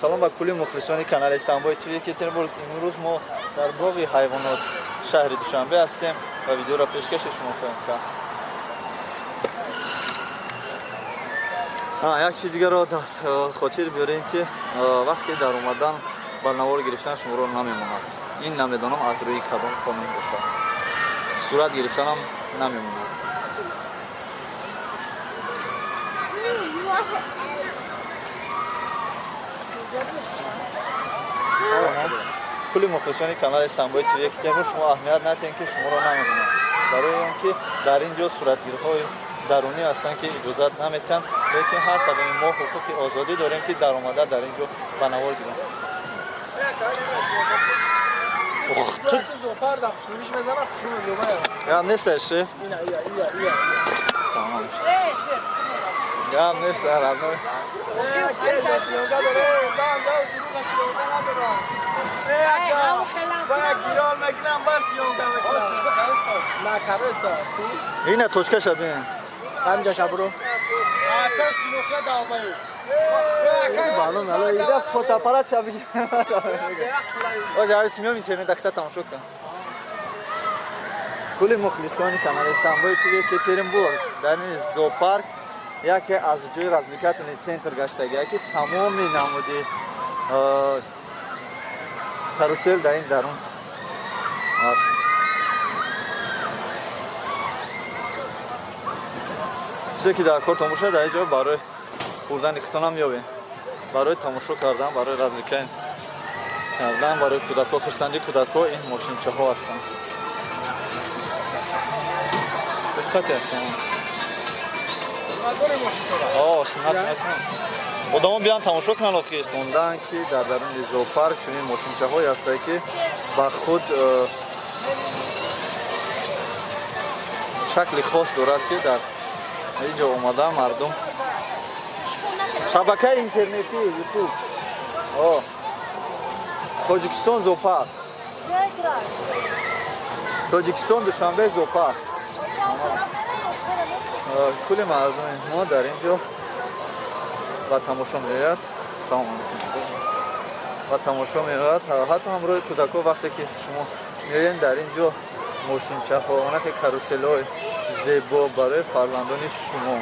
салом ба кулли мухлисони канали Самбои ТВ Екатеринбург. имрӯз мо дар боғи ҳайвонот шаҳри Душанбе ҳастем ва видеоро пешкаши шумо хоҳем кард. як чизи дигарро дар хотир биёрем ки вақте дар омадан ба навор гирифтан шуморо намемонад. ин намедонам аз рӯи кадом қонун бошад. сурат гирифтанам намемонад. кулли мухлисони канали Самбои ТВ Екатеринбург, шумо аҳамият надиҳед ки шуморо намедонам. барои он ки дар ин ҷо суратгирҳои дарунӣ ҳастанд ки иҷозат наметиҳанд, лекин ҳар кадоми мо ҳуқуқи озодӣ дорем ки дар омада дар ин ҷо ба навор гирем. Гап несташ шеф? Салом. Гап нест родной. Ина точка шабин. Ҳамҷа шабро. Балон ала ида фотоаппарат шабин. Оз я симём интернет дахта тамошо кунам. кулли мухлисони канали Самбои ТВ Екатеринбург, дар ин зоопарк яке аз ҷои развлекательный центр гаштагия ки тамоми намуди карусел дар ин дарун аст. чизе ки дар кор тамошо дар ин ҷо барои хӯрдани хитонам ёбем, барои тамошо кардан, барои развлекаи кардан, барои кӯдакҳо, хурсандии кӯдакҳо ин мошинчаҳо ҳастанд. Кати ҳастанд. одамон биён тамошо кунанд охир сондан ки дар даруни зоопарк чунин мошинчаҳое ҳастанд ки ба худ шакли хос дорад ки дар ин ҷо омада мардум шабакаи интернети ютуб Тоҷикистон зоопарк, Тоҷикистон Душанбе зоопарк. кулли мардуми мо дар ин ҷо ба тамошо меояд. ба тамошо меояд. ҳатто ҳамроҳи кӯдакҳо вақте ки шумо меоед дар ин ҷо мошинчаҳо, онаке каруселҳои зебо барои фарзандони шумо.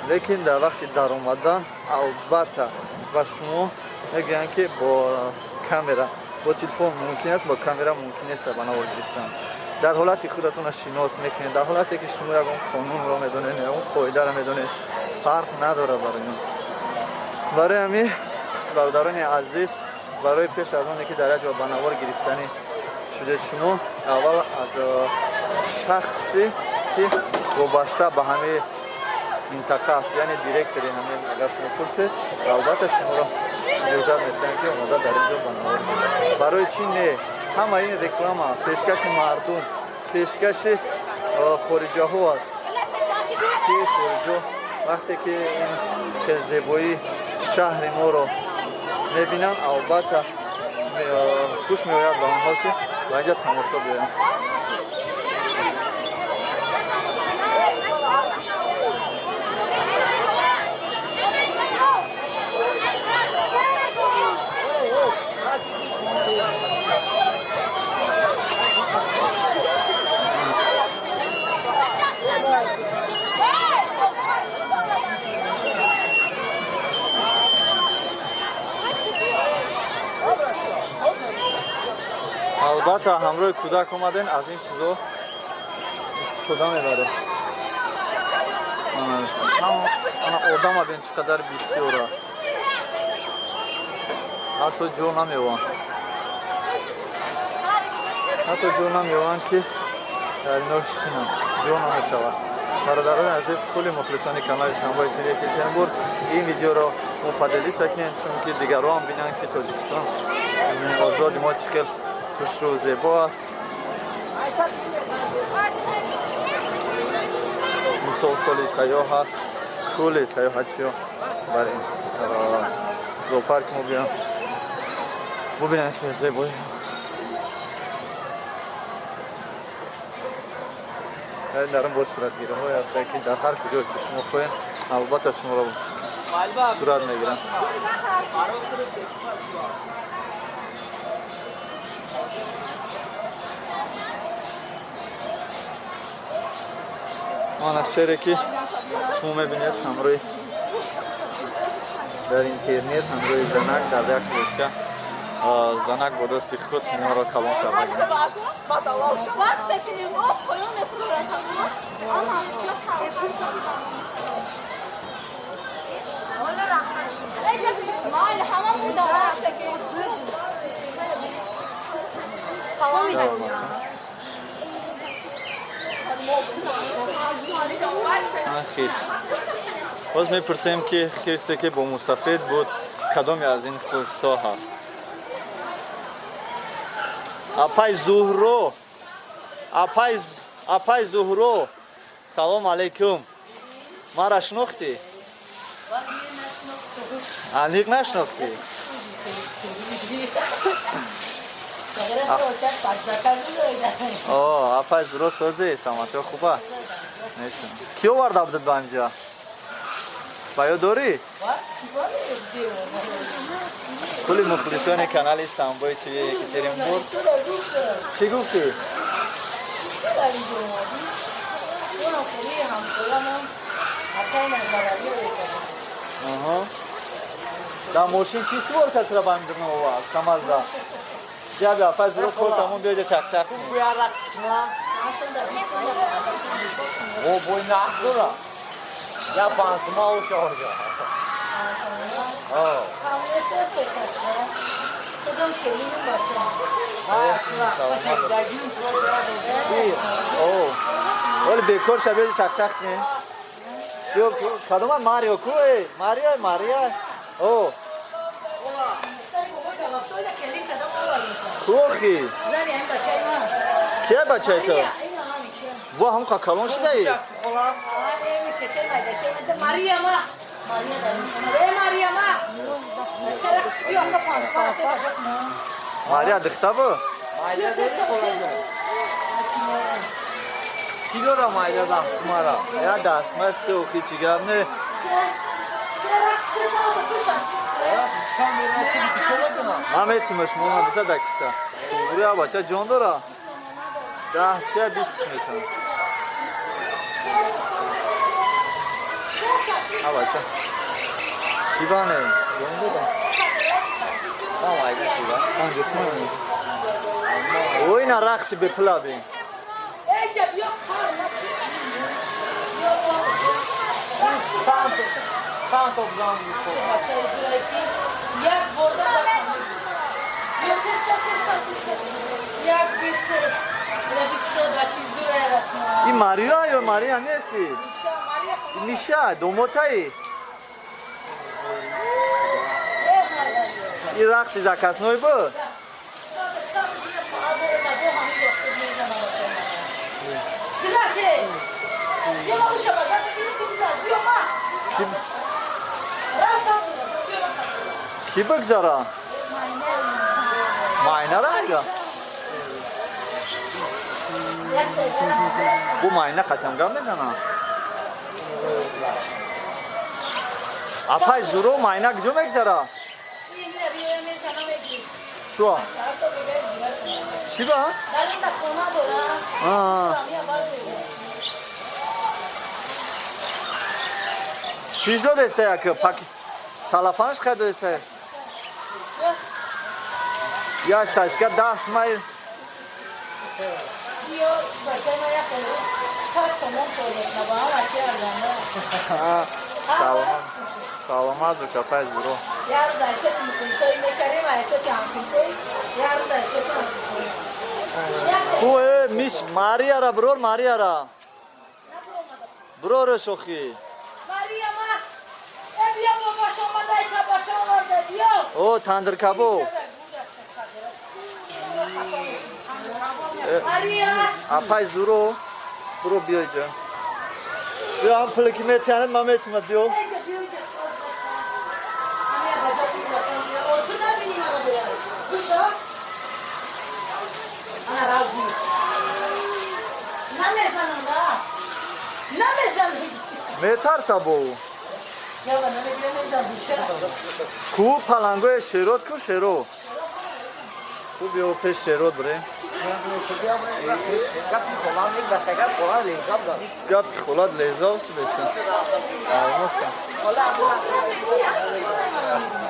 лекин дар вақти даромадан албатта ба шумо мегӯянд ки бо камера, бо телефон мумкин аст, бо камера мумкин нест ба навор гирифтан. дар ҳолати худатонро шинос мекунед, дар ҳолате ки шумо ягон қонунро медонед, ягон қоидаро медонед, фарқ надорад барои ин. барои ҳамин бародарони азиз, барои пеш аз оне ки дар як ҷо ба навор гирифтанӣ шудед шумо, аввал аз шахсе ки вобаста ба ҳамин минтақа аст, яъне директори ҳамин агар шумо пурсед, албатта шуморо иҷозат метиҳанд ки омода дар ин ҷо ба навор гирифтед. барои чӣ не ҳама ин реклама, пешкаши мардум, пешкаши хориҷаҳо аст ки хориҷо вақте ки ин зебоии шаҳри моро мебинанд, албатта хуш меояд ба он ҳол ки ба ин ҷо тамошо биёянд. албатта ҳамроҳи кӯдак омаден, аз ин чизо истифода мебарем. одам абин чӣ қадар бисёр аст, ҳатто ҷо намеёванд ки дар ино шинанд, ҷо намешавад. бародарони азиз, кулли мухлисони канали Самбои ТВ Екатеринбург, ин видеоро шумо паделица кунед, чунки дигарҳо ҳам бинанд ки Тоҷикистон озоди мо чӣ хел хушрӯ зебо аст. мусолсоли сайёҳ аст. кулли сайёҳатчиҳо бар ин зоопарк мо биён бубинанд ки зебои дар ин бо суратгириҳое ҳастанд ки дар ҳар куҷое ки шумо хоҳед албатта шуморо сурат мегиранд. آن شعری که شما میبینید همروی در اینترنت همروی زنک در یک روشکه زنک با دست خود ما را کلان کرده. خیس باز میپرسیم که خیرسه که با موسفید بود کدامی از این خیرسا هست. اپای زهرو اپای زهرو سلام علیکم ما را شناختی؟ انیق نشناختی؟ اپای زهرو سازی سامت خوبه کیو ورده بودد با اینجا؟ باید داری؟ کلی مخلصان کانال سامبای توی یکترینبورگ چی گفتی؟ در ماشین چی سوار کسی را بندرنه هوا؟ کمال دا جا بیا پس رو کل تمام بیاید چک چک او بوی نخ دارم یا پانسما و شارجا ولی بیکار شبیه چک چک نه کدوم ماریو کوی ماریا او کوخی کیه بچه تو वो हमका कलों से नहीं मारिया दिखता वो किलो रा मारिया दाम तुम्हारा यार दास मत तो किसी का हमने मामे चिमश मोना बिसा दाकिसा बुरा बच्चा जोन दो रा दा चिया बीस मिनट हाँ बच्चा शिवा ने जोन दो रा हाँ वाइड शिवा हाँ जिसमें वो ही ना रक्स बेपला भी Count of them این ماریا یا ماریا نیستی؟ نیشه دوموتایی این رقصی زکست نوی بود؟ کی بگذاره؟ ماینه را اگه؟ بو ماینه قچمگم میزنه اپای زورو ماینه کجا میگذاره؟ شو؟ چی با؟ چیش دو دسته که پاکی سالافانش خیلی دو دسته یا سایسکه 10 مایل سلامت رو کپای زورو خوه میش ماریا را برور ماریا را برور شوخی او تاندر کبو اپای زورو برو بیای جا بیا هم پلکی میتیانت ما میتیمت بیو میترسا بو کو پلنگوی شیرود کو شیرو کو بیو پیش شیرود بره گپ خولاد لیزاوس بسن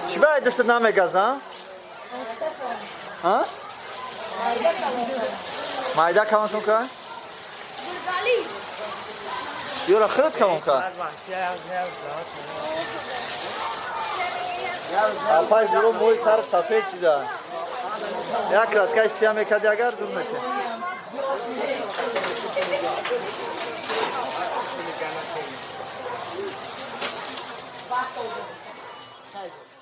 چی باید دست نمیگز ها؟ مایده کمانشون کن؟ یورا خودت کمون کن؟ اپای برو موی سر سفید چیده یک رسکای سیاه میکردی اگر دون میشه Thank you.